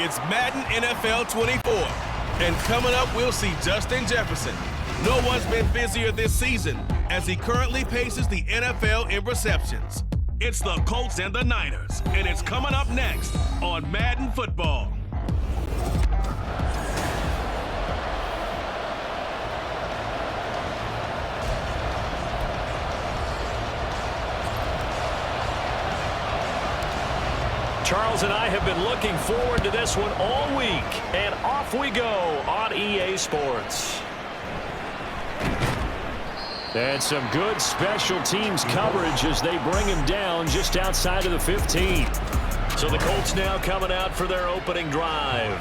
It's Madden NFL 24. And coming up, we'll see Justin Jefferson. No one's been busier this season as he currently paces the NFL in receptions. It's the Colts and the Niners, and it's coming up next on Madden Football. Charles and I have been looking forward to this one all week, and off we go on EA Sports. And some good special teams coverage as they bring him down just outside of the 15. So the Colts now coming out for their opening drive.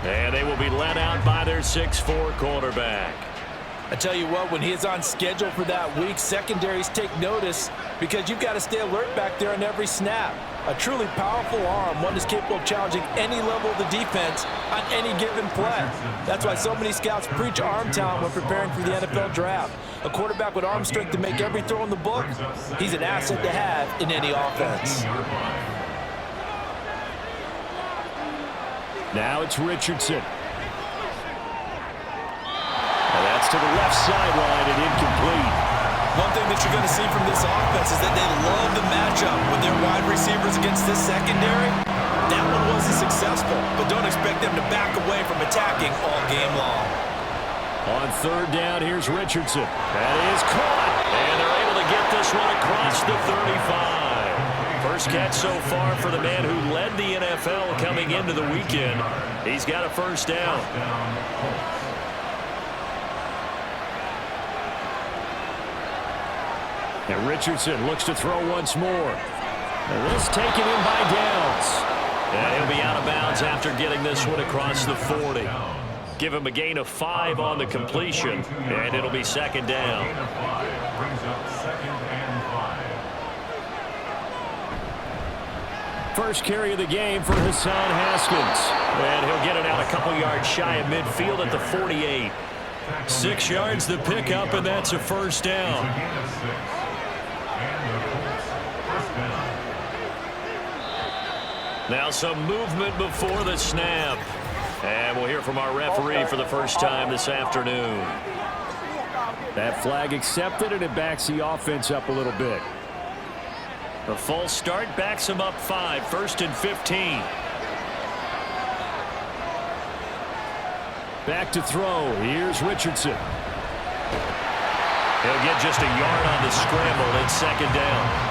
And they will be led out by their 6'4" quarterback. I tell you what, when he is on schedule for that week, secondaries take notice because you've got to stay alert back there on every snap. A truly powerful arm, one is capable of challenging any level of the defense on any given play. That's why so many scouts preach arm talent when preparing for the NFL draft. A quarterback with arm strength to make every throw in the book, he's an asset to have in any offense. Now it's Richardson. And that's to the left sideline and incomplete. One thing that you're going to see from this offense is that they love the matchup with their wide receivers against this secondary. That one wasn't successful, but don't expect them to back away from attacking all game long. On third down, here's Richardson. That is caught, and they're able to get this one across the 35. First catch so far for the man who led the NFL coming into the weekend. He's got a first down. And Richardson looks to throw once more. And this taken in by Downs. And he'll be out of bounds after getting this one across the 40. Give him a gain of 5 on the completion, and it'll be second down. First carry of the game for Hassan Haskins. And he'll get it out a couple yards shy of midfield at the 48. 6 yards the pickup, and that's a first down. Now some movement before the snap. And we'll hear from our referee for the first time this afternoon. That flag accepted, and it backs the offense up a little bit. The false start backs him up 5, first and 15. Back to throw. Here's Richardson. He'll get just a yard on the scramble. It's second down.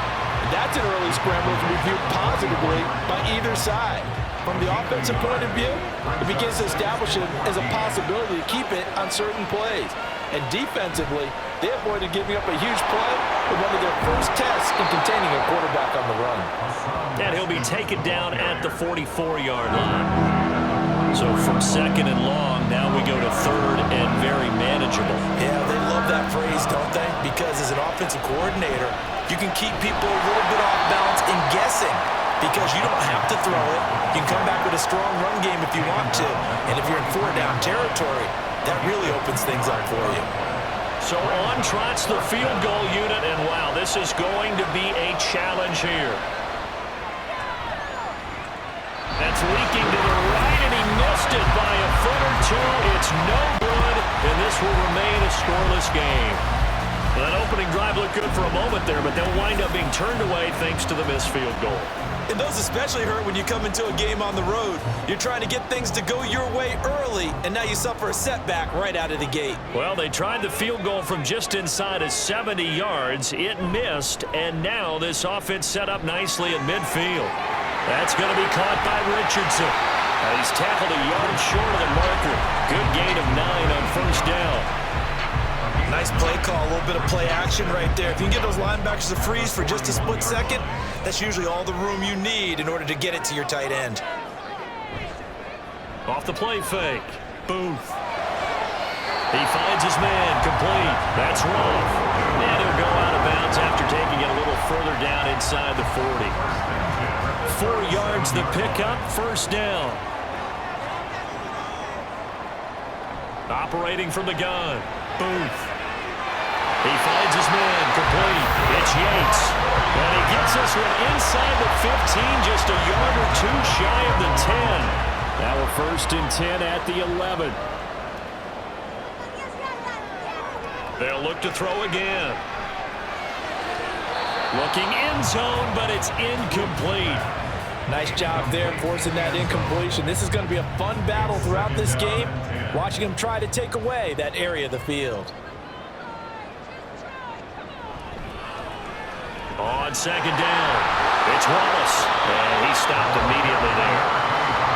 That's an early scramble to be viewed positively by either side. From the offensive point of view, it begins to establish it as a possibility to keep it on certain plays. And defensively, they avoided giving up a huge play with one of their first tests in containing a quarterback on the run. And he'll be taken down at the 44-yard line. So from second and long, now we go to third and very manageable. Yeah, they love that phrase, don't they? Because as an offensive coordinator, you can keep people a little bit off balance and guessing because you don't have to throw it. You can come back with a strong run game if you want to. And if you're in 4-down territory, that really opens things up for you. So on trots the field goal unit, and wow, this is going to be a challenge here. That's leaking to the right, and he missed it by a foot or two. It's no good, and this will remain a scoreless game. Well, that opening drive looked good for a moment there, but they'll wind up being turned away thanks to the missed field goal. And those especially hurt when you come into a game on the road. You're trying to get things to go your way early, and now you suffer a setback right out of the gate. Well, they tried the field goal from just inside of 70 yards. It missed, and now this offense set up nicely at midfield. That's going to be caught by Richardson. He's tackled a yard short of the marker. Good gain of 9 on first down. Nice play call, a little bit of play action right there. If you can get those linebackers to freeze for just a split second, that's usually all the room you need in order to get it to your tight end. Off the play fake. Booth. He finds his man, complete. That's Roth. And he'll go out of bounds after taking it a little further down inside the 40. 4 yards the pickup, first down. Operating from the gun. Booth. He finds his man, complete. It's Yates. And he gets it this one inside the 15, just a yard or two shy of the 10. Now we're 1st and 10 at the 11. They'll look to throw again. Looking end zone, but it's incomplete. Nice job there forcing that incompletion. This is going to be a fun battle throughout this game, watching him try to take away that area of the field. On 2nd down, it's Wallace, and he stopped immediately there.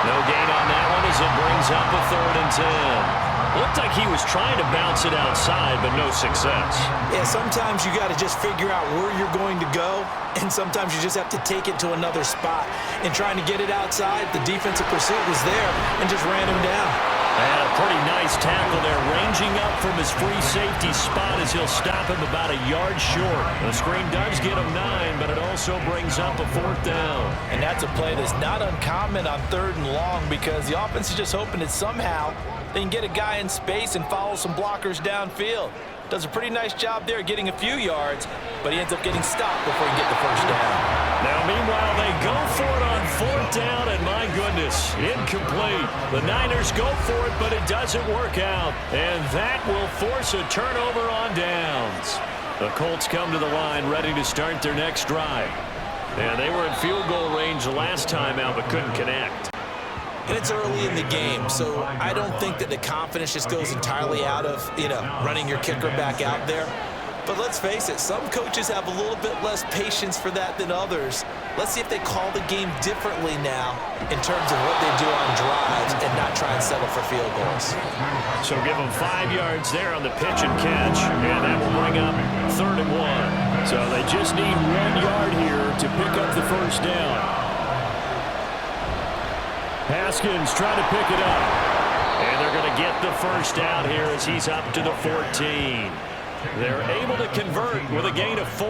No gain on that one as it brings up a 3rd and 10. Looked like he was trying to bounce it outside, but no success. Yeah, sometimes you got to just figure out where you're going to go, and sometimes you just have to take it to another spot. And trying to get it outside, the defensive pursuit was there and just ran him down. And a pretty nice tackle there, ranging up from his free safety spot as he'll stop him about a yard short. The screen does get him 9, but it also brings up a 4th down. And that's a play that's not uncommon on 3rd and long because the offense is just hoping that somehow they can get a guy in space and follow some blockers downfield. Does a pretty nice job there getting a few yards, but he ends up getting stopped before he can get the 1st down. Now, meanwhile, they go for it on 4th down, and my goodness, incomplete. The Niners go for it, but it doesn't work out, and that will force a turnover on downs. The Colts come to the line ready to start their next drive. And they were in field goal range last time out, but couldn't connect. And it's early in the game, so I don't think that the confidence just goes entirely out of, running your kicker back out there. But let's face it, some coaches have a little bit less patience for that than others. Let's see if they call the game differently now in terms of what they do on drives and not try and settle for field goals. So give them 5 yards there on the pitch and catch, and that will bring up 3rd and 1. So they just need 1 yard here to pick up the 1st down. Haskins trying to pick it up. And they're going to get the 1st down here as he's up to the 14. They're able to convert with a gain of 4.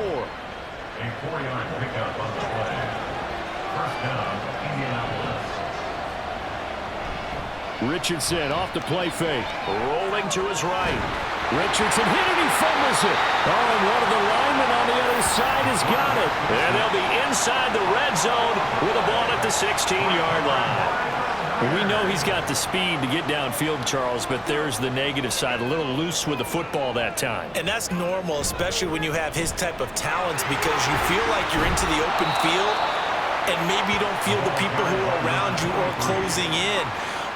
Richardson off the play fake. Rolling to his right. Richardson hit it, he fumbles it. Oh, and one of the linemen on the other side has got it. And they'll be inside the red zone with a ball at the 16-yard line. We know he's got the speed to get downfield, Charles, but there's the negative side, a little loose with the football that time. And that's normal, especially when you have his type of talents, because you feel like you're into the open field, and maybe you don't feel the people who are around you or closing in.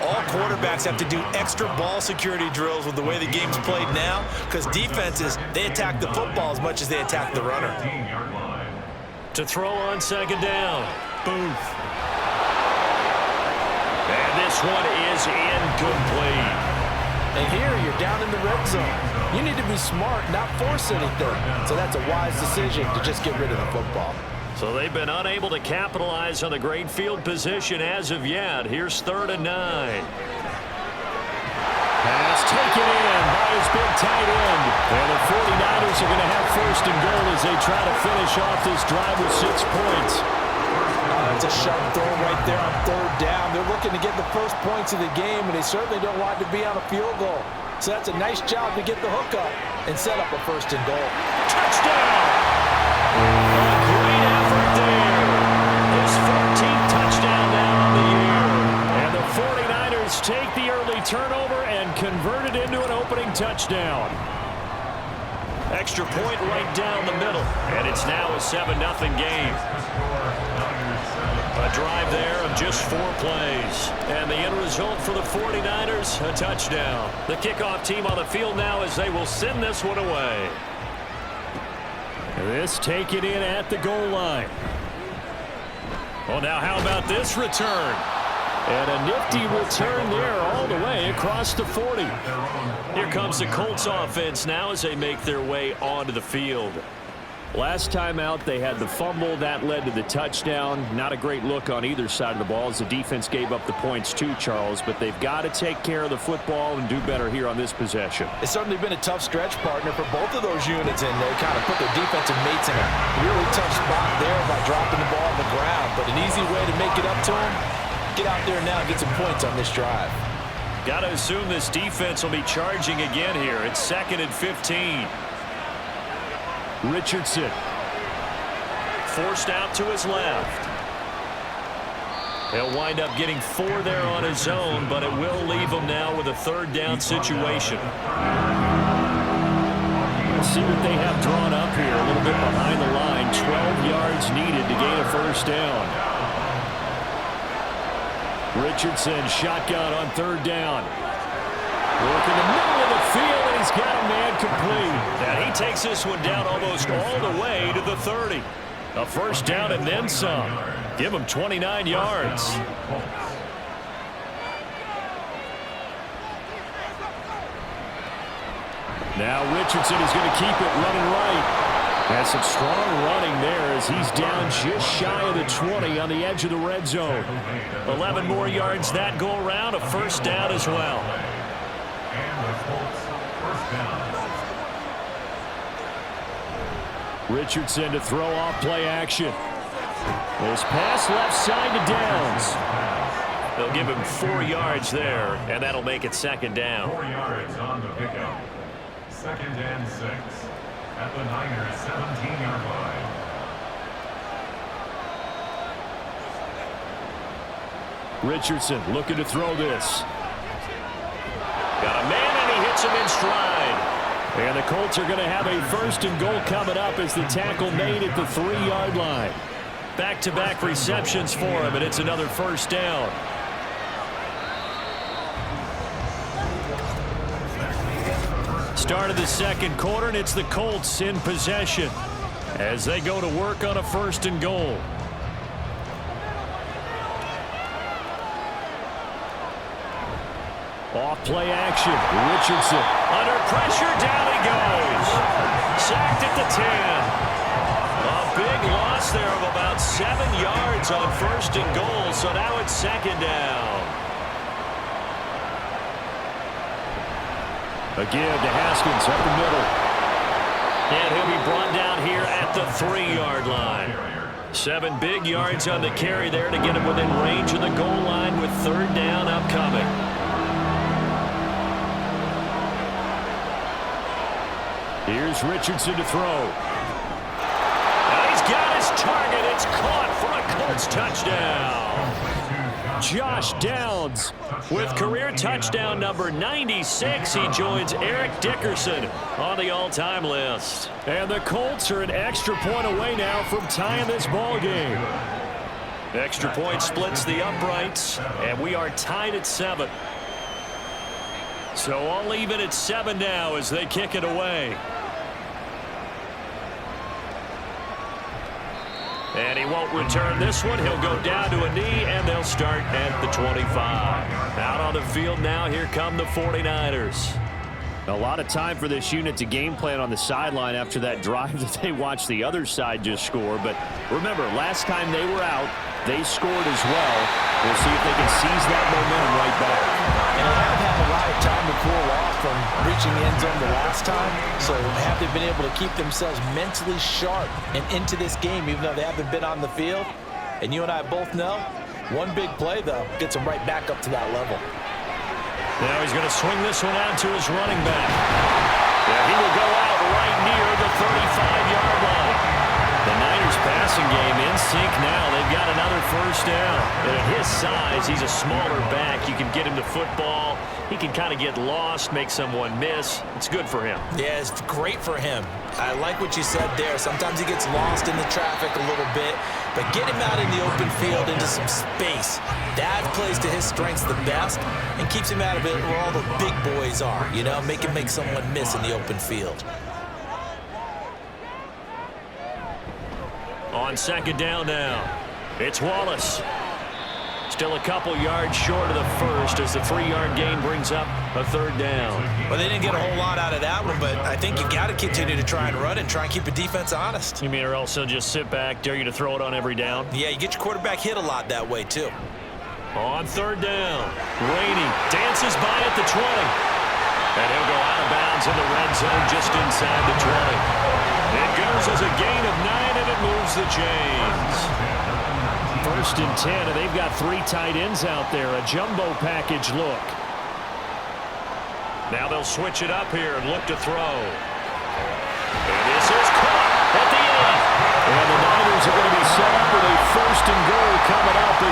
All quarterbacks have to do extra ball security drills with the way the game's played now, because defenses, they attack the football as much as they attack the runner. To throw on 2nd down, Booth. And this one is incomplete. And here you're down in the red zone. You need to be smart, not force anything. So that's a wise decision to just get rid of the football. So they've been unable to capitalize on the great field position as of yet. Here's 3rd and 9. Pass taken in by his big tight end. And the 49ers are going to have 1st and goal as they try to finish off this drive with 6 points. It's a sharp throw right there on 3rd down. They're looking to get the first points of the game, and they certainly don't want to be on a field goal. So that's a nice job to get the hook up and set up a 1st and goal. Touchdown! A great effort there. His 14th touchdown now on the year. And the 49ers take the early turnover and convert it into an opening touchdown. Extra point right down the middle. And it's now a 7-0 game. A drive there of just 4 plays. And the end result for the 49ers, a touchdown. The kickoff team on the field now as they will send this one away. This taken in at the goal line. Well, now how about this return? And a nifty return there all the way across the 40. Here comes the Colts offense now as they make their way onto the field. Last time out, they had the fumble. That led to the touchdown. Not a great look on either side of the ball as the defense gave up the points too, Charles. But they've got to take care of the football and do better here on this possession. It's certainly been a tough stretch, partner, for both of those units, and they kind of put their defensive mates in a really tough spot there by dropping the ball on the ground. But an easy way to make it up to them, get out there now and get some points on this drive. Got to assume this defense will be charging again here. It's 2nd and 15. Richardson forced out to his left. He'll wind up getting 4 there on his own, but it will leave him now with a third down situation. Let's see what they have drawn up here. A little bit behind the line. 12 yards needed to gain a first down. Richardson shotgun on third down. Work in the middle of the field, and he's got a man complete. And he takes this one down almost all the way to the 30. A first down and then some. Give him 29 yards. Now Richardson is going to keep it running right. Has some strong running there as he's down just shy of the 20 on the edge of the red zone. 11 more yards that go around, a first down as well. Richardson to throw off play action. This pass left side to Downs. They'll give him 4 yards there, and that'll make it second down. 4 yards on the pickup. Second and 6 at the Niners 17-yard line. Richardson looking to throw this. Got a man, and he hits him in stride. And the Colts are going to have a first and goal coming up as the tackle made at the 3-yard line. Back-to-back receptions for him, and it's another first down. Start of the second quarter, and it's the Colts in possession as they go to work on a first and goal. Off play action. Richardson under pressure. Down he goes. Sacked at the 10. A big loss there of about 7 yards on first and goal. So now it's second down. Again to Haskins up the middle. And he'll be brought down here at the 3-yard line. 7 big yards on the carry there to get him within range of the goal line with third down upcoming. Here's Richardson to throw. And he's got his target. It's caught for a Colts touchdown. Josh Downs with career touchdown number 96. He joins Eric Dickerson on the all-time list. And the Colts are an extra point away now from tying this ball game. Extra point splits the uprights, and we are tied at 7. So all even at 7 now as they kick it away. And he won't return this one. He'll go down to a knee, and they'll start at the 25. Out on the field now, here come the 49ers. A lot of time for this unit to game plan on the sideline after that drive that they watched the other side just score. But remember, last time they were out, they scored as well. We'll see if they can seize that momentum right back. And they have had a lot of time to cool off from reaching the end zone the last time. So have they been able to keep themselves mentally sharp and into this game, even though they haven't been on the field? And you and I both know, one big play, though, gets them right back up to that level. Now he's going to swing this one out to his running back. Yeah, he will go out right near the 35-yard line. The Niners passing game in sync now. They've got another first down. And at his size, he's a smaller back. You can get him to football. He can kind of get lost, make someone miss. It's good for him. Yeah, it's great for him. I like what you said there. Sometimes he gets lost in the traffic a little bit, but get him out in the open field into some space. That plays to his strengths the best and keeps him out of it where all the big boys are, you know, make someone miss in the open field. On second down now, it's Wallace. Still a couple yards short of the first as the 3-yard gain brings up a third down. Well, they didn't get a whole lot out of that one, but I think you got to continue to try and run and try and keep the defense honest. You mean or else they'll just sit back, dare you to throw it on every down? Yeah, you get your quarterback hit a lot that way, too. On third down, Rainey dances by at the 20. And he'll go out of bounds in the red zone just inside the 20. It goes as a gain of 9, and it moves the chains. First and 10, and they've got 3 tight ends out there. A jumbo package look. Now they'll switch it up here and look to throw. And this is caught at the end. And the Niners are going to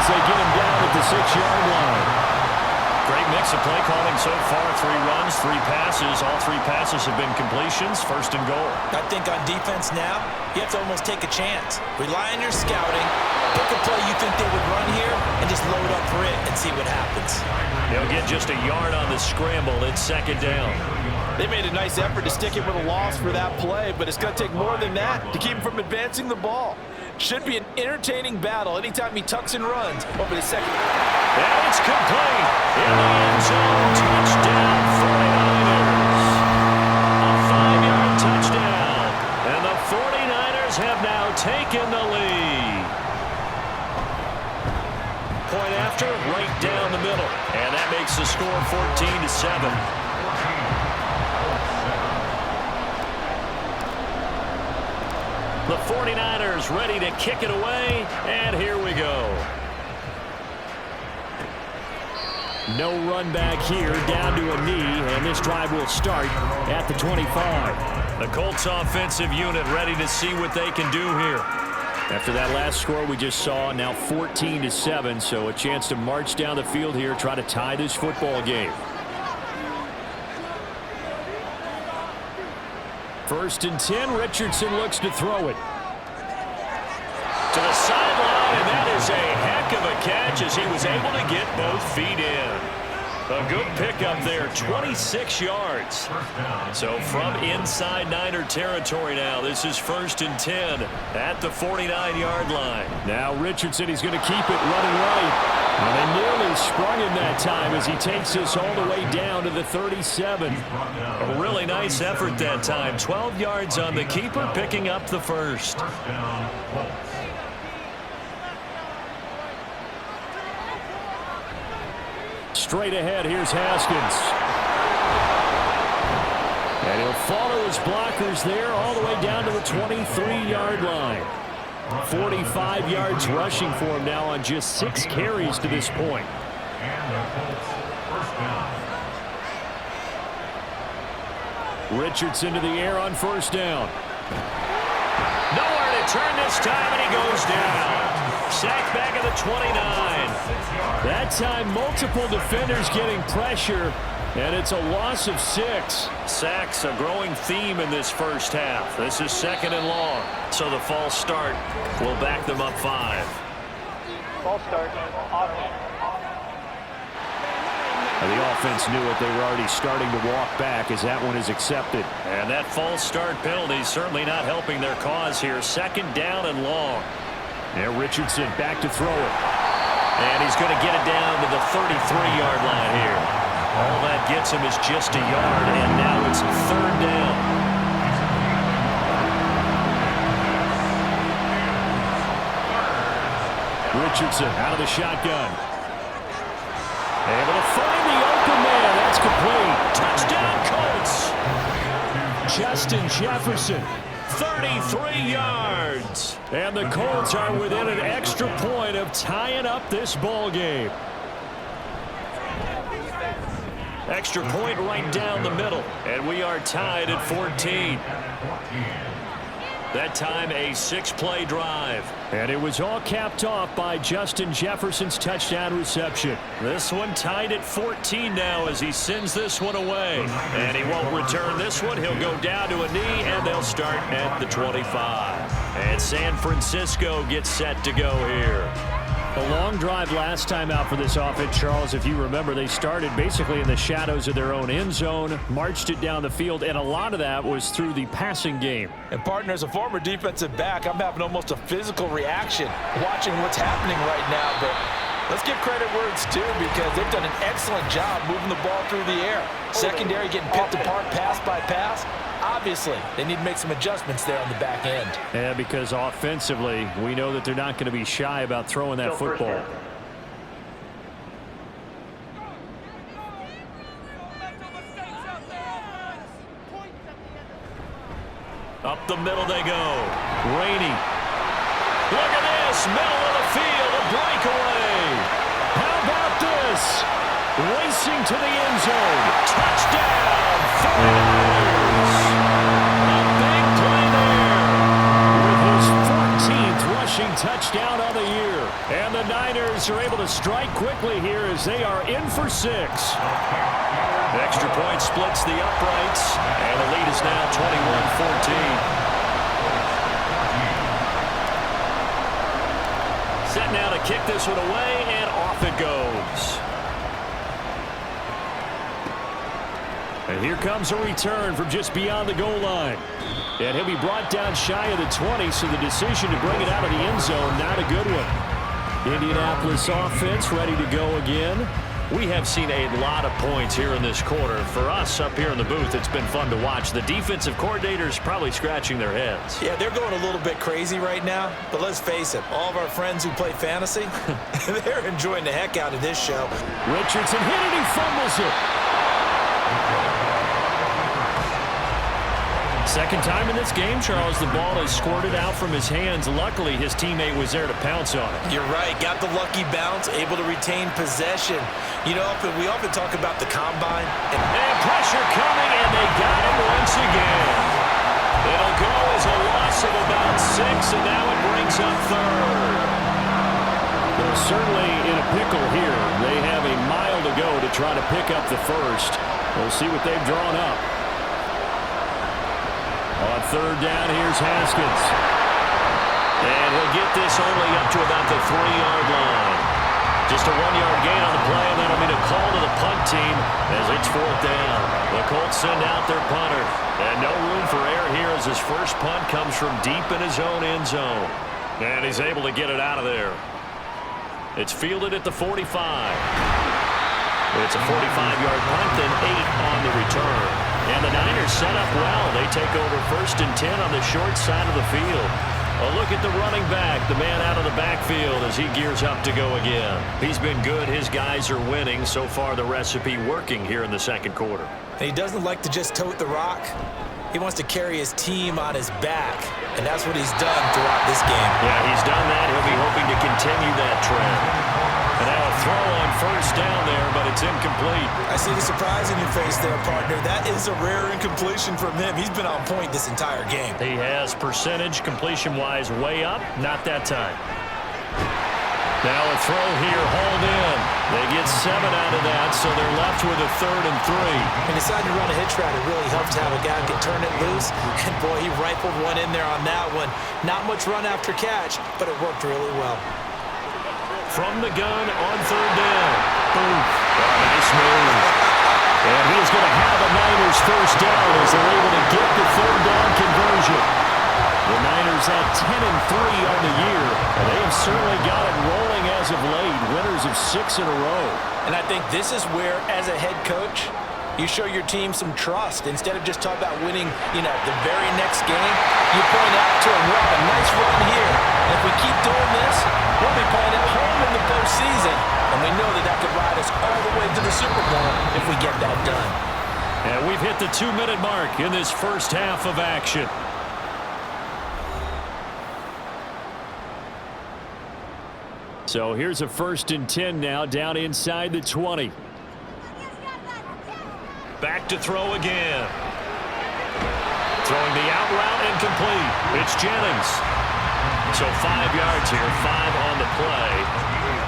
they get him down at the 6-yard line. Great mix of play calling so far. 3 runs, 3 passes. All 3 passes have been completions. First and goal. I think on defense now, you have to almost take a chance. Rely on your scouting. Pick a play you think they would run here and just load up for it and see what happens. They'll get just a yard on the scramble. It's second down. They made a nice effort to stick it with a loss for that play, but it's going to take more than that to keep him from advancing the ball. Should be an entertaining battle anytime he tucks and runs over the second. And it's complete. In the end zone. Touchdown, 49ers. A 5-yard touchdown. And the 49ers have now taken the lead. Point after, right down the middle. And that makes the score 14-7. The 49ers ready to kick it away, and here we go. No run back here, down to a knee, and this drive will start at the 25. The Colts offensive unit ready to see what they can do here. After that last score we just saw, now 14-7, so a chance to march down the field here, try to tie this football game. First and 10, Richardson looks to throw it. To the sideline, and that is a heck of a catch as he was able to get both feet in. A good pickup there, 26 yards. So from inside Niner territory now, this is first and 10 at the 49-yard line. Now Richardson, he's going to keep it running right. And they nearly sprung him that time as he takes this all the way down to the 37. A really nice effort that time. 12 yards on the keeper, picking up the first. Straight ahead, here's Haskins. And he'll follow his blockers there all the way down to the 23-yard line. 45 yards rushing for him now on just 6 carries to this point. Richardson to the air on first down. Nowhere to turn this time, and he goes down. Sacked back at the 29. That time, multiple defenders getting pressure, and it's a loss of 6. Sacks, a growing theme in this first half. This is second and long, so the false start will back them up 5. False start, offense. The offense knew it. They were already starting to walk back as that one is accepted. And that false start penalty certainly not helping their cause here. Second down and long. Now Richardson back to throw it. And he's going to get it down to the 33-yard line here. All that gets him is just a yard, and now it's third down. Richardson out of the shotgun. Able to find the open man. That's complete. Touchdown, Colts. Justin Jefferson. 33 yards. And the Colts are within an extra point of tying up this ball game. Extra point right down the middle. And we are tied at 14. That time a 6-play drive. And it was all capped off by Justin Jefferson's touchdown reception. This one tied at 14 now as he sends this one away. And he won't return this one. He'll go down to a knee, and they'll start at the 25. And San Francisco gets set to go here. A long drive last time out for this offense, Charles. If you remember, they started basically in the shadows of their own end zone, marched it down the field, and a lot of that was through the passing game. And partner, as a former defensive back, I'm having almost a physical reaction watching what's happening right now. But let's give credit where it's due because they've done an excellent job moving the ball through the air. Secondary getting picked apart pass by pass. Obviously, they need to make some adjustments there on the back end. Yeah, because offensively, we know that they're not going to be shy about throwing that football. Up the middle they go. Rainey. Look at this. Middle of the field. A breakaway. How about this? Racing to the end zone. Touchdown. 49ers. A big play there. With his 14th rushing touchdown of the year. And the the Niners are able to strike quickly here as they are in for 6. Extra point splits the uprights, and the lead is now 21-14. Set now to kick this one away, and off it goes. And here comes a return from just beyond the goal line. And he'll be brought down shy of the 20, so the decision to bring it out of the end zone, not a good one. Indianapolis offense ready to go again. We have seen a lot of points here in this quarter. For us up here in the booth, it's been fun to watch. The defensive coordinators probably scratching their heads. Yeah, they're going a little bit crazy right now, but let's face it, all of our friends who play fantasy, they're enjoying the heck out of this show. Richardson hit it, he fumbles it. Second time in this game, Charles, the ball has squirted out from his hands. Luckily, his teammate was there to pounce on it. You're right. Got the lucky bounce, able to retain possession. You know, we often talk about the combine. And pressure coming, and they got him once again. It'll go as a loss of about 6, and now it brings up third. They're certainly in a pickle here. They have a mile to go to try to pick up the first. We'll see what they've drawn up. On third down, here's Haskins. And he'll get this only up to about the 3-yard line. Just a 1-yard gain on the play, and that'll mean a call to the punt team as it's fourth down. The Colts send out their punter. And no room for error here as his first punt comes from deep in his own end zone. And he's able to get it out of there. It's fielded at the 45. It's a 45-yard punt, then 8 on the return. And the Niners set up well. They take over 1st and 10 on the short side of the field. A look at the running back, the man out of the backfield as he gears up to go again. He's been good. His guys are winning. So far, the recipe working here in the second quarter. And he doesn't like to just tote the rock. He wants to carry his team on his back, and that's what he's done throughout this game. Yeah, he's done that. He'll be hoping to continue that trend. And now a throw on first down there, but it's incomplete. I see the surprise in your face there, partner. That is a rare incompletion from him. He's been on point this entire game. He has percentage completion-wise way up. Not that time. Now a throw here, hauled in. They get 7 out of that, so they're left with a 3rd and 3. And deciding to run a hitch route, it really helps to have a guy who can turn it loose. And boy, he rifled one in there on that one. Not much run after catch, but it worked really well. From the gun on 3rd down. Boom. Nice move. And he's going to have a Niners first down as they're able to get the 3rd down conversion. The Niners at 10-3 on the year, and they have certainly got it rolling as of late, winners of 6 in a row. And I think this is where, as a head coach, you show your team some trust. Instead of just talking about winning, the very next game, you point out to them, we'll have a nice run here. And if we keep doing this, we'll be playing at home in the postseason. And we know that could ride us all the way to the Super Bowl if we get that done. And we've hit the 2-minute mark in this first half of action. So here's a 1st and 10 now down inside the 20. Back to throw again. Throwing the out route incomplete. It's Jennings. So 5 yards here, 5 on the play,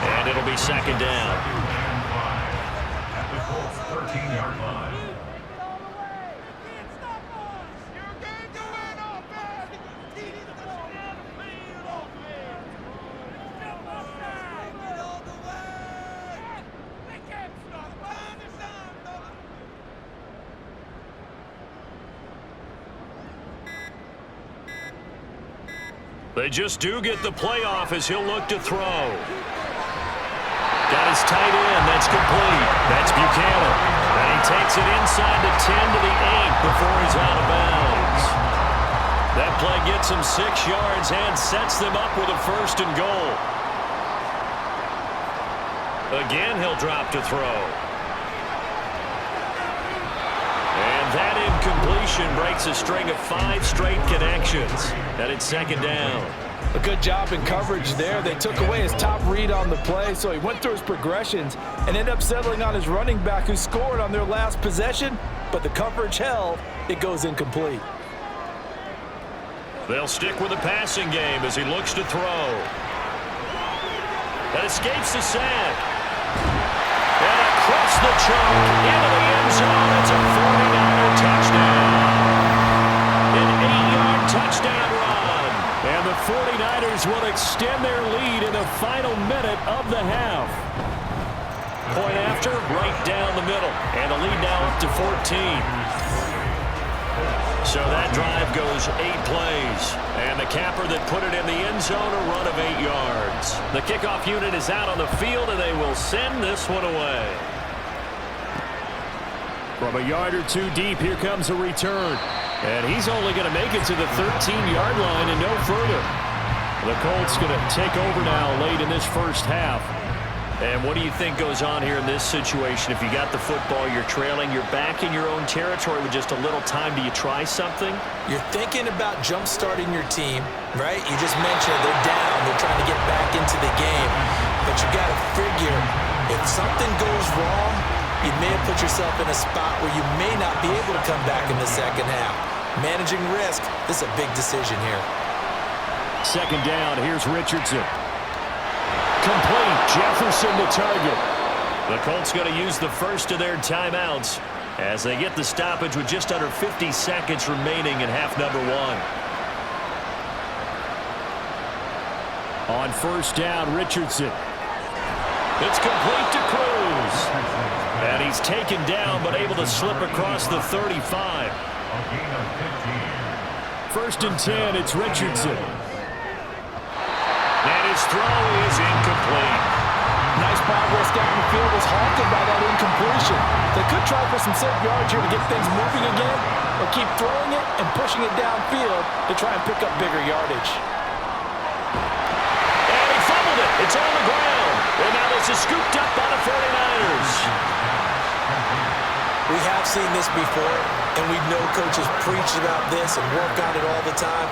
and it'll be 2nd down. At the Colts 13-yard line. They just do get the playoff as he'll look to throw. Got his tight end. That's complete. That's Buchanan. And he takes it inside the 10 to the 8 before he's out of bounds. That play gets him 6 yards and sets them up with a 1st and goal. Again, he'll drop to throw. And that incompletion breaks a string of 5 straight connections. And it's 2nd down. A good job in coverage there. They took away his top read on the play, so he went through his progressions and ended up settling on his running back who scored on their last possession, but the coverage held. It goes incomplete. They'll stick with the passing game as he looks to throw. that escapes the sack. And across the chalk into the end zone. It's a 49er touchdown. An 8-yard touchdown run. And the 49ers will extend their lead in the final minute of the half. Point after, right down the middle. And the lead now up to 14. So that drive goes 8 plays. And the capper that put it in the end zone, a run of 8 yards. The kickoff unit is out on the field, and they will send this one away. From a yard or two deep, here comes a return. And he's only going to make it to the 13-yard line and no further. The Colts going to take over now late in this first half. And what do you think goes on here in this situation? If you got the football, you're trailing, you're back in your own territory with just a little time. Do you try something? You're thinking about jump-starting your team, right? You just mentioned they're down. They're trying to get back into the game. But you got to figure, if something goes wrong, you may have put yourself in a spot where you may not be able to come back in the second half. Managing risk, this is a big decision here. Second down, here's Richardson. Complete. Jefferson the target. The Colts going to use the first of their timeouts as they get the stoppage with just under 50 seconds remaining in half number 1. On first down, Richardson. It's complete to Cruz. And he's taken down but able to slip across the 35. First and 10, it's Richardson. And his throw is incomplete. Nice progress down the field was halted by that incompletion. They could try for some safe yards here to get things moving again, or keep throwing it and pushing it downfield to try and pick up bigger yardage. And he fumbled it. It's on the ground. And now this is scooped up by the 49ers. We have seen this before, and we know coaches preach about this and work on it all the time.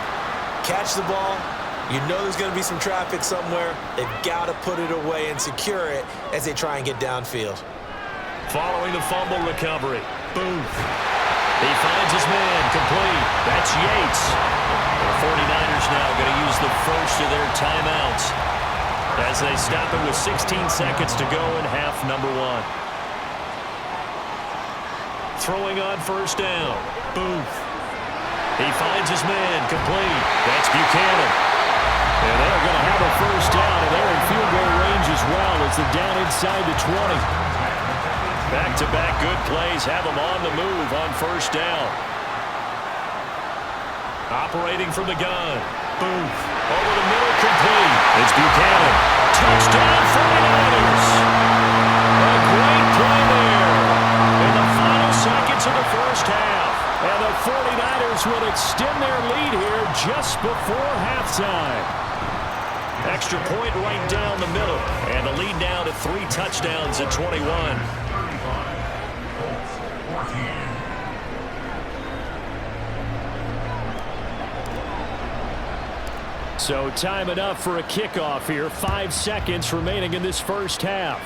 Catch the ball. You know there's going to be some traffic somewhere. They've got to put it away and secure it as they try and get downfield. Following the fumble recovery. Booth. He finds his man complete. That's Yates. The 49ers now going to use the first of their timeouts as they stop it with 16 seconds to go in half number 1. Throwing on first down. Booth. He finds his man complete. That's Buchanan. And they're going to have a first down, and they're in field goal range as well as they're down inside the 20. Back-to-back good plays have them on the move on first down. Operating from the gun. Booth. Over the middle, complete. It's Buchanan. Touchdown 49ers. A great play there in the final seconds of the first half. And the 49ers will extend their lead here just before halftime. Extra point right down the middle. And the lead now to 3 touchdowns at 21. So time enough for a kickoff here. 5 seconds remaining in this first half.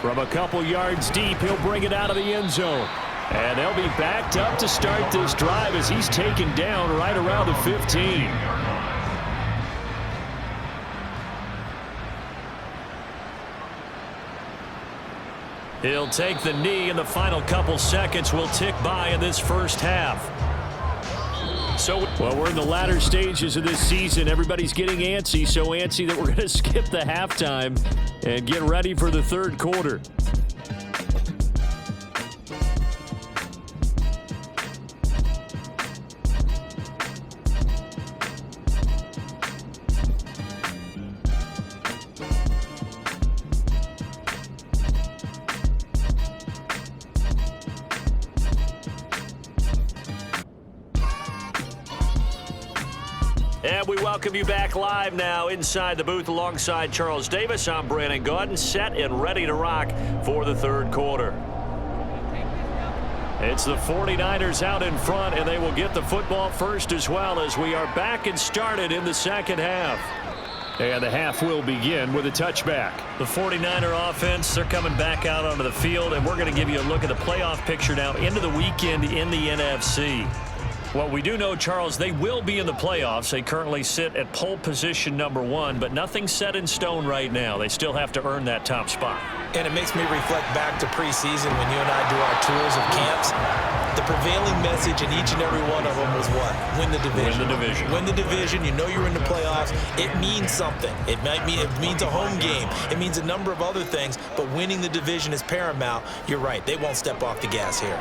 From a couple yards deep, he'll bring it out of the end zone. And they'll be backed up to start this drive as he's taken down right around the 15. He'll take the knee, and the final couple seconds will tick by in this first half. Well, we're in the latter stages of this season. Everybody's getting antsy, so antsy that we're going to skip the halftime and get ready for the third quarter. And we welcome you back live now inside the booth alongside Charles Davis. I'm Brandon Gaudin, set and ready to rock for the third quarter. It's the 49ers out in front, and they will get the football first as well as we are back and started in the second half. And the half will begin with a touchback. The 49er offense, they're coming back out onto the field, and we're going to give you a look at the playoff picture now into the weekend in the NFC. Well, we do know, Charles, they will be in the playoffs. They currently sit at pole position #1, but nothing's set in stone right now. They still have to earn that top spot. And it makes me reflect back to preseason when you and I do our tours of camps. The prevailing message in each and every one of them was what? Win the division. Win the division. Win the division. You know you're in the playoffs. It means something. It means a home game. It means a number of other things, but winning the division is paramount. You're right. They won't step off the gas here.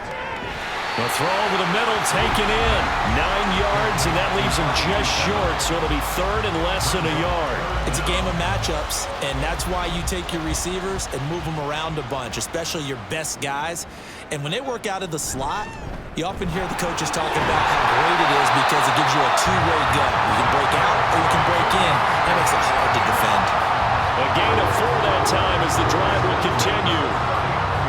The throw over the middle taken in. 9 yards, and that leaves him just short, so it'll be third and less than a yard. It's a game of matchups, and that's why you take your receivers and move them around a bunch, especially your best guys. And when they work out of the slot, you often hear the coaches talking about how great it is because it gives you a two-way go. You can break out or you can break in. That makes it hard to defend. A gain of 4 that time as the drive will continue.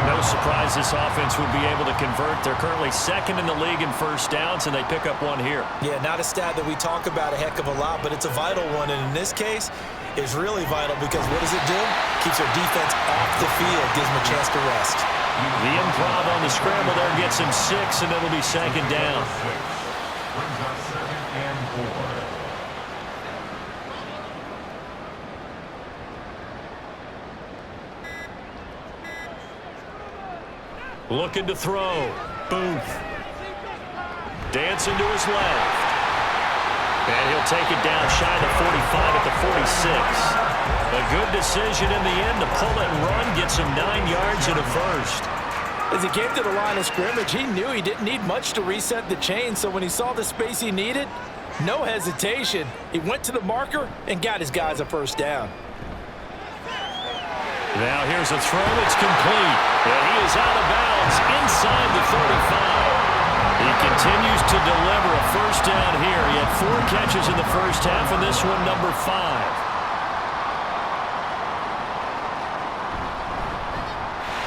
No surprise this offense would be able to convert. They're currently second in the league in first downs, and they pick up one here. Yeah, not a stat that we talk about a heck of a lot, but it's a vital one. And in this case, it's really vital because what does it do? Keeps our defense off the field, gives them a chance to rest. The improv on the scramble there gets him 6, and it'll be second down. Brings up 2nd and 4. Looking to throw. Booth. Dancing to his left. And he'll take it down shy of the 45 at the 46. A good decision in the end to pull it and run. Gets him 9 yards and a first. As he came to the line of scrimmage, he knew he didn't need much to reset the chain, so when he saw the space he needed, no hesitation. He went to the marker and got his guys a first down. Now here's a throw. It's complete. And he is out of bounds inside the 35. He continues to deliver a first down here. He had 4 catches in the first half, and this one number 5.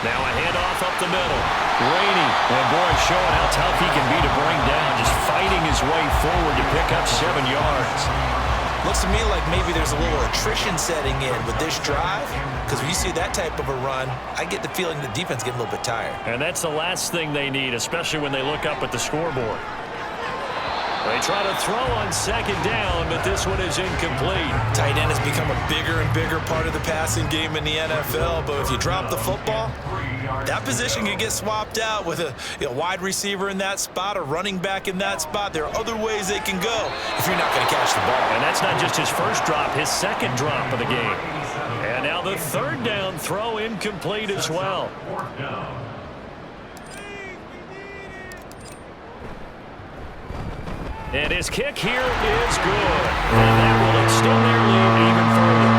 Now a handoff up the middle. Rainey, and boy, showing how tough he can be to bring down, just fighting his way forward to pick up 7 yards. Looks to me like maybe there's a little attrition setting in with this drive, because when you see that type of a run, I get the feeling the defense getting a little bit tired. And that's the last thing they need, especially when they look up at the scoreboard. They try to throw on second down, but this one is incomplete. Tight end has become a bigger and bigger part of the passing game in the NFL, but if you drop the football, that position can get swapped out with a wide receiver in that spot, a running back in that spot. There are other ways they can go if you're not going to catch the ball. And that's not just his first drop, his second drop of the game. And now the third down throw incomplete as well. And his kick here is good. And that will extend their lead even further.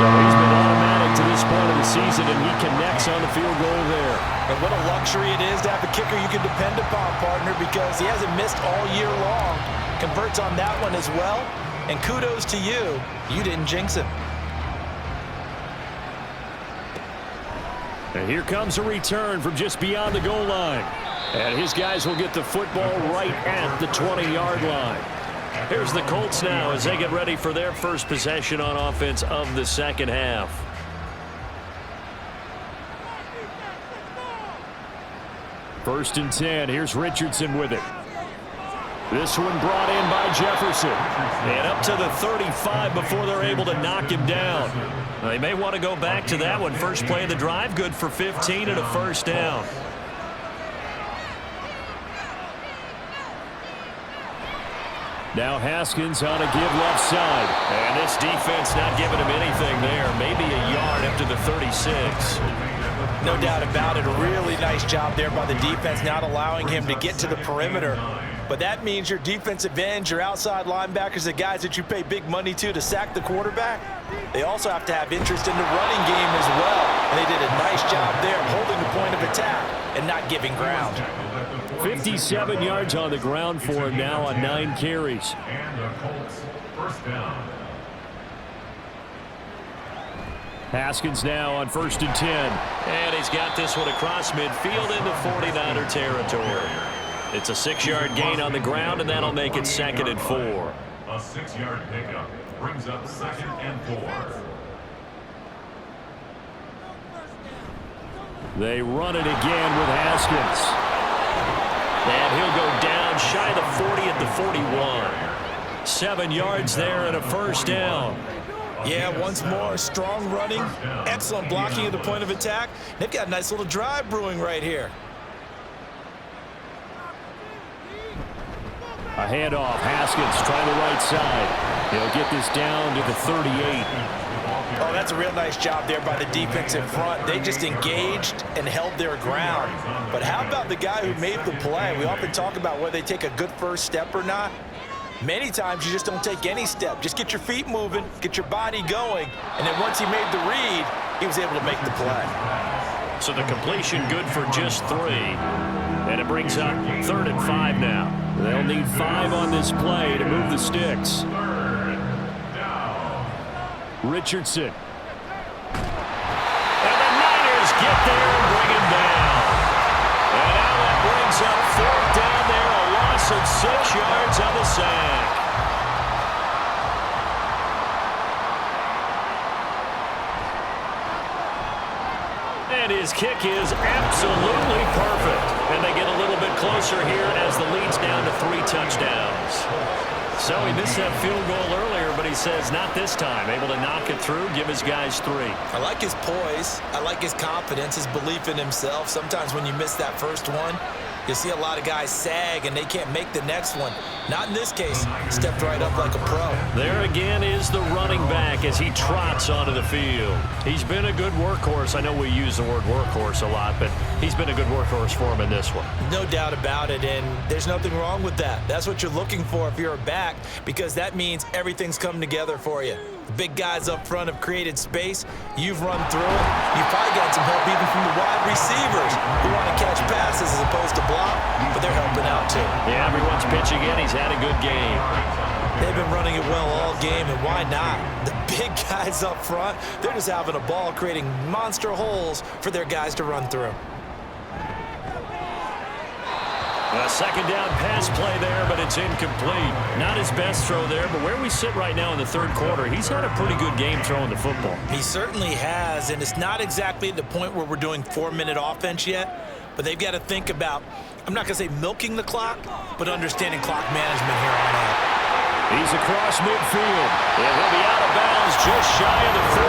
So he's been automatic to this point of the season, and he connects on the field goal there. And what a luxury it is to have a kicker you can depend upon, partner, because he hasn't missed all year long. Converts on that one as well. And kudos to you. You didn't jinx him. And here comes a return from just beyond the goal line. And his guys will get the football right at the 20-yard line. Here's the Colts now as they get ready for their first possession on offense of the second half. First and 10. Here's Richardson with it. This one brought in by Jefferson. And up to the 35 before they're able to knock him down. They may want to go back to that one. First play of the drive, good for 15 and a first down. Now Haskins on a give left side. And this defense not giving him anything there. Maybe a yard up to the 36. No doubt about it. A really nice job there by the defense, not allowing him to get to the perimeter. But that means your defensive ends, your outside linebackers, the guys that you pay big money to sack the quarterback, they also have to have interest in the running game as well. And they did a nice job there holding the point of attack and not giving ground. 57 yards on the ground for him now on 9 carries. And the Colts first down. Haskins now on first and 10. And he's got this one across midfield into 49er territory. It's a 6-yard gain on the ground, and that'll make it second and 4. A 6-yard pickup brings up second and 4. They run it again with Haskins. And he'll go down around shy of the 40 at the 41. 7 yards there and a first down. Yeah, once more, strong running, excellent blocking at the point of attack. They've got a nice little drive brewing right here. A handoff. Haskins trying the right side. He'll get this down to the 38. Oh, that's a real nice job there by the defensive front. They just engaged and held their ground. But how about the guy who made the play? We often talk about whether they take a good first step or not. Many times you just don't take any step. Just get your feet moving, get your body going, and then once he made the read, he was able to make the play. So the completion good for just 3. And it brings up 3rd and 5 now. They'll need 5 on this play to move the sticks. Richardson. And the Niners get there and bring him down. And now that brings up 4th down there, a loss of 6 yards on the sack. And his kick is absolutely perfect. And they get a little bit closer here as the lead's down to 3 touchdowns. So he missed that field goal earlier, but he says not this time. Able to knock it through, give his guys 3. I like his poise. I like his confidence, his belief in himself. Sometimes when you miss that first one, you see a lot of guys sag and they can't make the next one. Not in this case. Stepped right up like a pro. There again is the running back as he trots onto the field. He's been a good workhorse. I know we use the word workhorse a lot, but he's been a good workhorse for him in this one. No doubt about it, and there's nothing wrong with that. That's what you're looking for if you're a back, because that means everything's come together for you. The big guys up front have created space. You've run through it. You've probably got some help even from the wide receivers who want to catch passes as opposed to block, but they're helping out too. Yeah, everyone's pitching in. He's had a good game. They've been running it well all game, and why not? The big guys up front, they're just having a ball creating monster holes for their guys to run through. A 2nd down pass play there, but it's incomplete. Not his best throw there, but where we sit right now in the 3rd quarter, he's had a pretty good game throwing the football. He certainly has, and it's not exactly at the point where we're doing 4-minute offense yet, but they've got to think about, I'm not going to say milking the clock, but understanding clock management here on out. He's across midfield. And he'll be out of bounds just shy of the 40.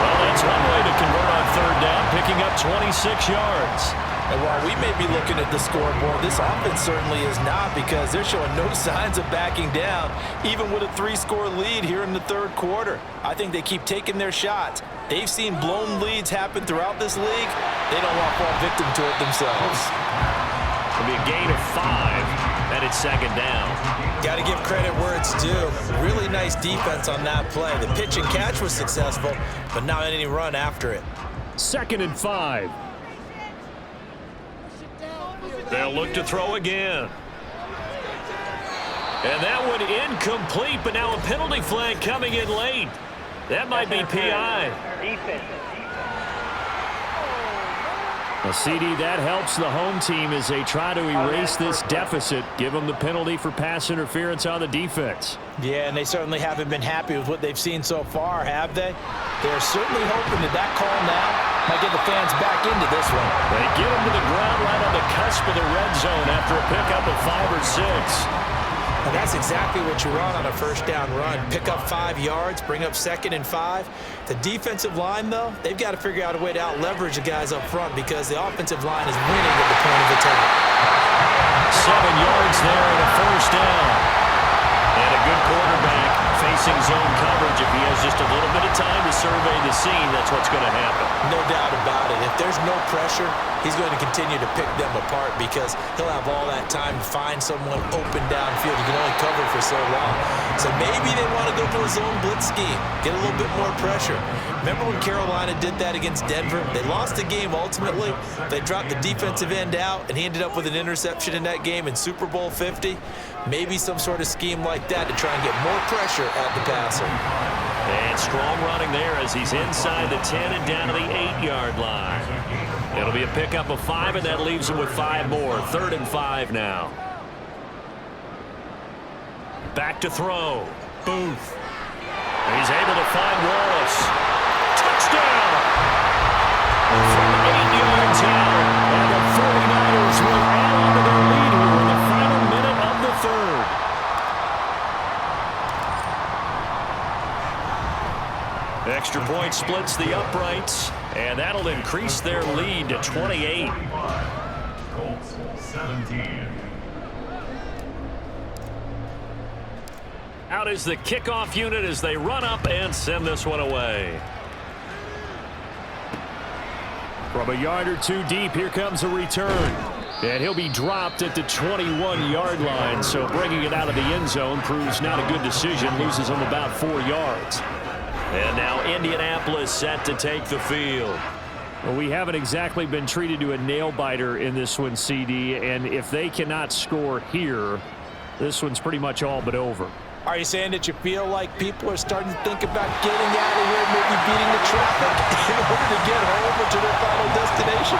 Well, that's one way to convert on 3rd down, picking up 26 yards. And while we may be looking at the scoreboard, this offense certainly is not, because they're showing no signs of backing down, even with a 3-score lead here in the 3rd quarter. I think they keep taking their shots. They've seen blown leads happen throughout this league. They don't want to fall victim to it themselves. It'll be a gain of 5, and it's 2nd down. Got to give credit where it's due. Really nice defense on that play. The pitch and catch was successful, but not any run after it. 2nd and 5. They'll look to throw again. And that one incomplete, but now a penalty flag coming in late. That might be PI. Defense. A CD that helps the home team as they try to erase this deficit, give them the penalty for pass interference on the defense. Yeah, and they certainly haven't been happy with what they've seen so far, have they? They're certainly hoping that call now might get the fans back into this one. They get them to the ground right on the cusp of the red zone after a pickup of 5 or 6. And that's exactly what you want on a 1st down run. Pick up 5 yards, bring up 2nd and 5. The defensive line, though, they've got to figure out a way to out-leverage the guys up front because the offensive line is winning at the point of attack. 7 yards there and a 1st down. And a good quarterback facing zone coverage. If he has just a little bit of time to survey the scene, that's what's going to happen. No doubt about it. If there's no pressure, he's going to continue to pick them apart because he'll have all that time to find someone open downfield. He can only cover for so long. So maybe they want to go to a zone blitz scheme, get a little bit more pressure. Remember when Carolina did that against Denver? They lost the game ultimately. They dropped the defensive end out, and he ended up with an interception in that game in Super Bowl 50. Maybe some sort of scheme like that to try and get more pressure at the passer. And strong running there as he's inside the 10 and down to the 8-yard line. It'll be a pickup of 5, and that leaves him with 5 more. 3rd and 5 now. Back to throw. Booth. He's able to find Wallace. Touchdown! From 8 yards out, and the 49ers will add on to their lead here in the final Extra point splits the uprights, and that'll increase their lead to 28. Colts 17. Out is the kickoff unit as they run up and send this one away. From a yard or two deep, here comes a return. And he'll be dropped at the 21-yard line, so bringing it out of the end zone proves not a good decision. Loses him about 4 yards. And now Indianapolis set to take the field. Well, we haven't exactly been treated to a nail-biter in this one, CD, and if they cannot score here, this one's pretty much all but over. Are you saying that you feel like people are starting to think about getting out of here, maybe beating the traffic in order to get home or to their final destination?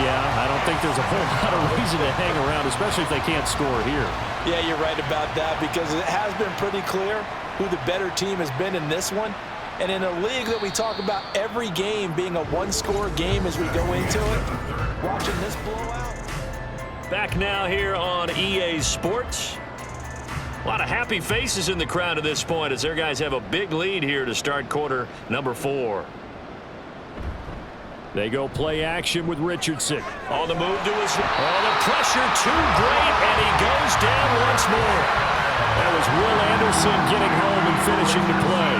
Yeah, I don't think there's a whole lot of reason to hang around, especially if they can't score here. Yeah, you're right about that, because it has been pretty clear who the better team has been in this one. And in a league that we talk about every game being a one-score game as we go into it, watching this blowout. Back now here on EA Sports. A lot of happy faces in the crowd at this point as their guys have a big lead here to start quarter number 4. They go play action with Richardson. On the move to his... Oh, the pressure too great, and he goes down once more. That was Will Anderson getting home and finishing the play.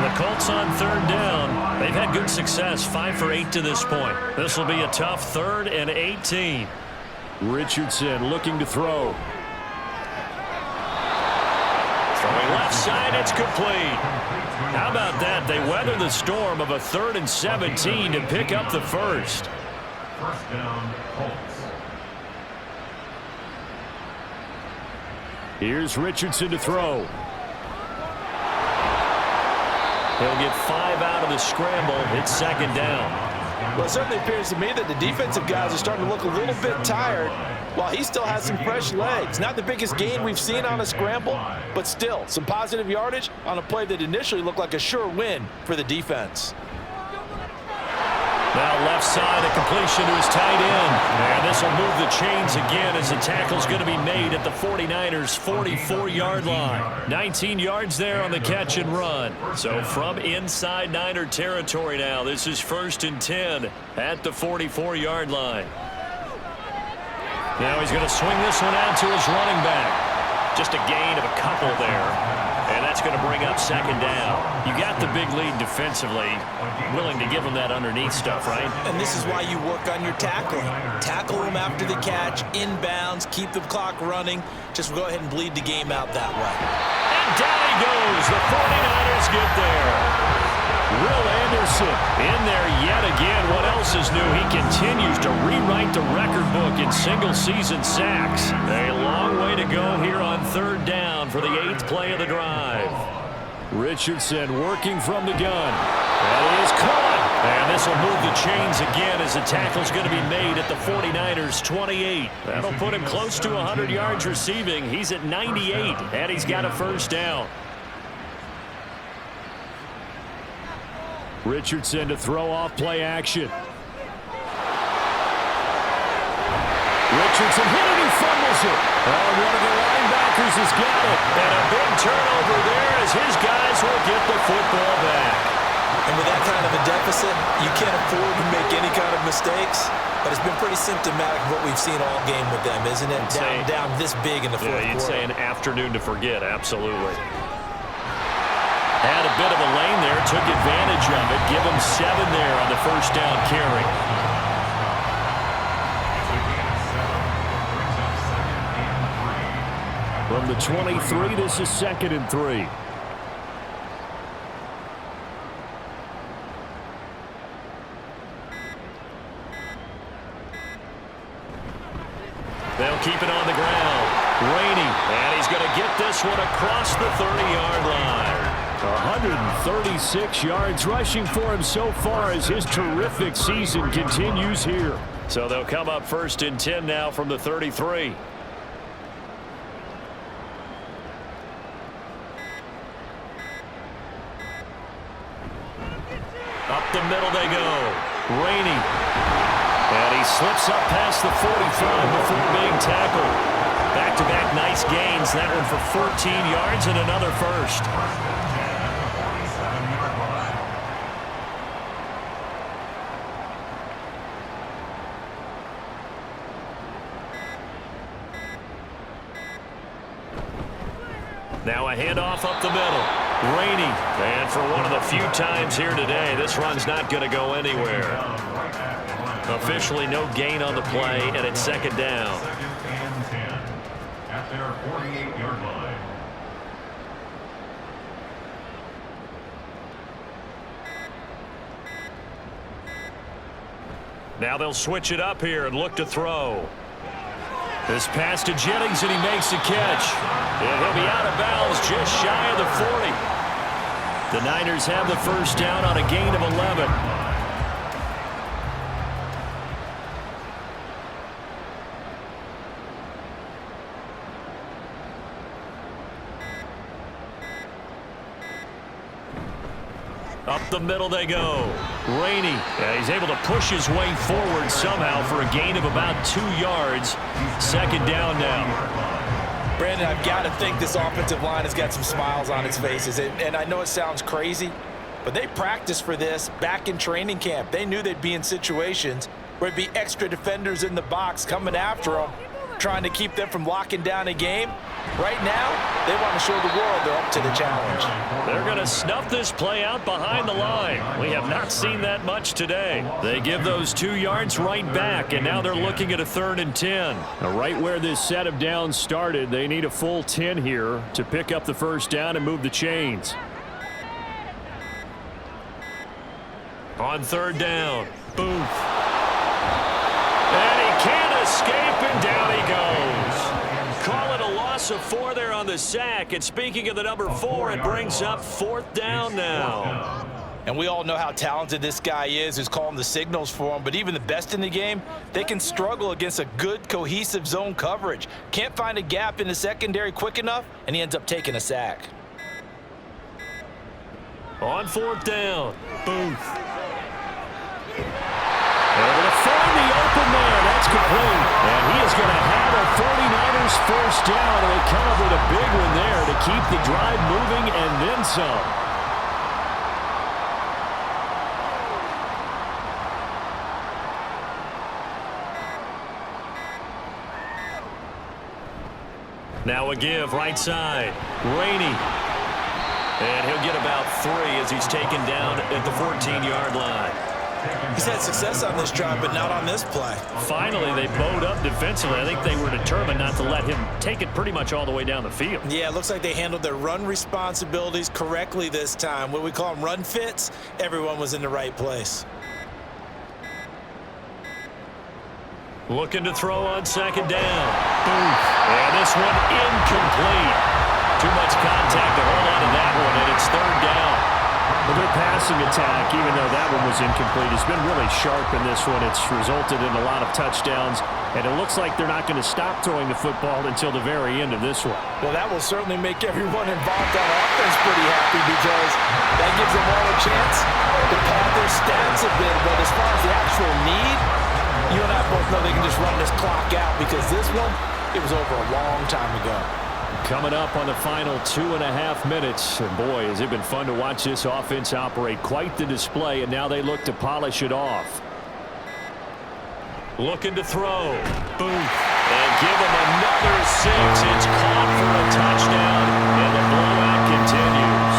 The Colts on third down. They've had good success, 5 for 8 to this point. This will be a tough 3rd and 18. Richardson looking to throw. Throwing left side, it's complete. How about that? They weather the storm of a 3rd and 17 to pick up the first. First down, Colts. Here's Richardson to throw. He'll get 5 out of the scramble. It's 2nd down. Well, it certainly appears to me that the defensive guys are starting to look a little bit tired while he still has some fresh legs. Not the biggest gain we've seen on a scramble, but still some positive yardage on a play that initially looked like a sure win for the defense. Now left side, a completion to his tight end. And this will move the chains again as the tackle's going to be made at the 49ers' 44-yard line. 19 yards there on the catch and run. So from inside Niner territory now, this is 1st and 10 at the 44-yard line. Now he's going to swing this one out to his running back. Just a gain of a couple there. And that's going to bring up 2nd down. You got the big lead defensively. Willing to give him that underneath stuff, right? And this is why you work on your tackling. Tackle them after the catch, inbounds, keep the clock running. Just go ahead and bleed the game out that way. And down he goes. The 49ers get there. Will Anderson In there yet again. What else is new? He continues to rewrite the record book in single-season sacks. A long way to go here on 3rd down for the 8th play of the drive. Richardson working from the gun. That is caught. And this will move the chains again as the tackle's going to be made at the 49ers' 28. That'll put him close to 100 yards receiving. He's at 98, and he's got a 1st down. Richardson to throw off play action. Richardson hit it, he fumbles it. Oh, one of the linebackers has got it. And a big turnover there as his guys will get the football back. And with that kind of a deficit, you can't afford to make any kind of mistakes. But it's been pretty symptomatic of what we've seen all game with them, isn't it? Down this big in the fourth quarter. You'd say an afternoon to forget, absolutely. Had a bit of a lane there, took advantage of it. Give him 7 there on the 1st down carry. From the 23, this is 2nd and 3. They'll keep it on the ground. Rainey, and he's going to get this one across the 30-yard line. 136 yards rushing for him so far as his terrific season continues here. So they'll come up 1st and 10 now from the 33. Up the middle they go. Rainey. And he slips up past the 45 before being tackled. Back-to-back nice gains. That one for 14 yards and another 1st. Now a handoff up the middle. Rainey. And for one of the few times here today, this run's not going to go anywhere. Officially no gain on the play, and it's second down. Second and 10 at their 48-yard line. Now they'll switch it up here and look to throw. This pass to Jennings, and he makes the catch. And he'll be out of bounds just shy of the 40. The Niners have the first down on a gain of 11. Up the middle they go. Rainey. Yeah, he's able to push his way forward somehow for a gain of about 2 yards. Second down now. Brandon, I've got to think this offensive line has got some smiles on its faces. And I know it sounds crazy, but they practiced for this back in training camp. They knew they'd be in situations where it'd be extra defenders in the box coming after them, trying to keep them from locking down a game. Right now, they want to show the world they're up to the challenge. They're going to snuff this play out behind the line. We have not seen that much today. They give those 2 yards right back, and now they're looking at a 3rd and 10. Now, right where this set of downs started, they need a full 10 here to pick up the first down and move the chains. On 3rd down, Booth. And he can't escape, and down he goes. Call it a loss of 4 there on the sack. And speaking of the number 4, it brings up 4th down now. And we all know how talented this guy is who's calling the signals for him. But even the best in the game, they can struggle against a good, cohesive zone coverage. Can't find a gap in the secondary quick enough, and he ends up taking a sack. On 4th down, Booth. Able to find the open man. That's complete. And he is going to have a 49ers first down. And they come up with a big one there to keep the drive moving and then some. Now a give right side. Rainey. And he'll get about 3 as he's taken down at the 14-yard line. He's had success on this drive, but not on this play. Finally, they bowed up defensively. I think they were determined not to let him take it pretty much all the way down the field. Yeah, it looks like they handled their run responsibilities correctly this time. What we call them run fits, everyone was in the right place. Looking to throw on 2nd down. Booth. And this one incomplete. Too much contact to hold on to that one, and it's 3rd down. Well, their passing attack, even though that one was incomplete, has been really sharp in this one. It's resulted in a lot of touchdowns, and it looks like they're not going to stop throwing the football until the very end of this one. Well, that will certainly make everyone involved on offense pretty happy because that gives them all a chance to pad their stats a bit. But as far as the actual need, you and I both know they can just run this clock out because this one, it was over a long time ago. Coming up on the final 2.5 minutes. And boy, has it been fun to watch this offense operate. Quite the display, and now they look to polish it off. Looking to throw. Booth. And give him another 6. It's caught for a touchdown, and the blowout continues.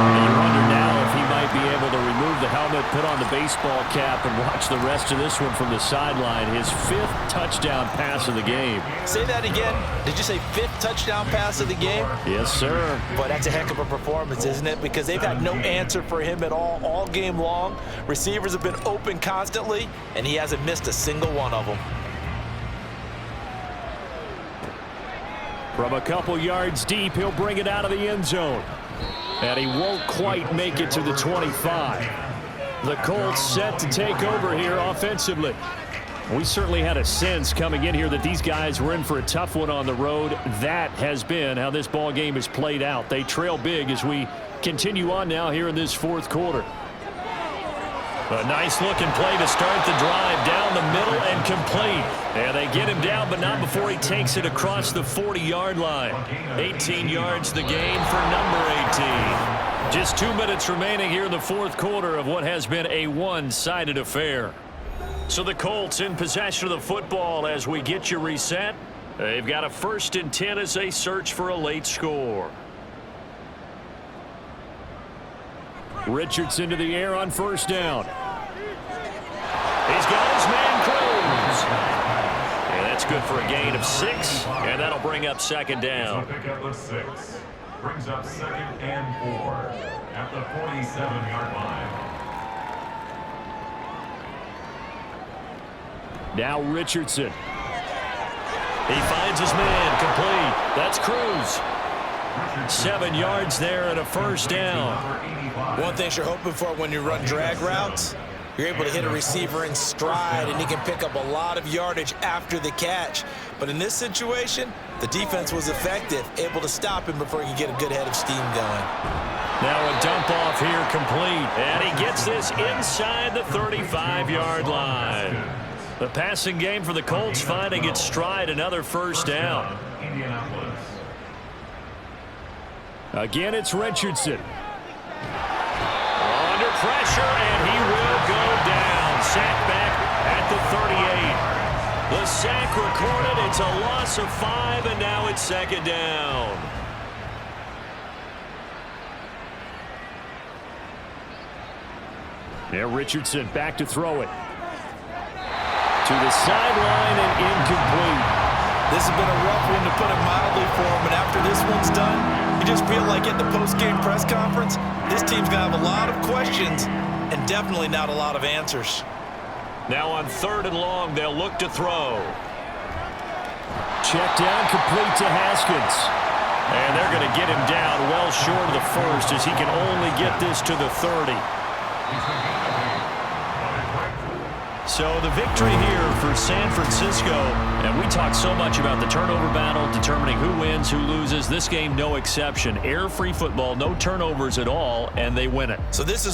And you wonder now if he might be able to remove the helmet, put on the baseball cap, and watch the rest of this one from the sideline. His 5th touchdown pass of the game. Say that again. Did you say 5th touchdown pass of the game? Yes, sir. Boy, that's a heck of a performance, isn't it? Because they've had no answer for him at all game long. Receivers have been open constantly, and he hasn't missed a single one of them. From a couple yards deep, he'll bring it out of the end zone. And he won't quite make it to the 25. The Colts set to take over here offensively. We certainly had a sense coming in here that these guys were in for a tough one on the road. That has been how this ball game has played out. They trail big as we continue on now here in this 4th quarter. A nice-looking play to start the drive down the middle and complete. And they get him down, but not before he takes it across the 40-yard line. 18 yards the gain for number 18. Just 2 minutes remaining here in the 4th quarter of what has been a one-sided affair. So the Colts in possession of the football as we get you reset. They've got a 1st and 10 as they search for a late score. Richardson to the air on first down. He's got his man Cruz. And that's good for a gain of 6, and that'll bring up second down. Pick up of 6. Brings up 2nd and 4 at the 47-yard line. Now Richardson. He finds his man complete. That's Cruz. 7 yards there and a first down. One thing you're hoping for when you run drag routes, you're able to hit a receiver in stride, and he can pick up a lot of yardage after the catch. But in this situation, the defense was effective, able to stop him before he could get a good head of steam going. Now a dump off here complete. And he gets this inside the 35-yard line. The passing game for the Colts finding its stride, another first down. Again, it's Richardson. Under pressure, and he will go down. Sacked back at the 38. The sack recorded. It's a loss of 5, and now it's second down. Now Richardson back to throw it. To the sideline and incomplete. This has been a rough one, to put it mildly, for him, and after this one's done, you just feel like at the post-game press conference, this team's going to have a lot of questions and definitely not a lot of answers. Now on 3rd and long, they'll look to throw. Check down complete to Haskins. And they're going to get him down well short of the first, as he can only get this to the 30. So the victory here for San Francisco. And we talk so much about the turnover battle, determining who wins, who loses. This game, no exception. Air-free football, no turnovers at all, and they win it. So this is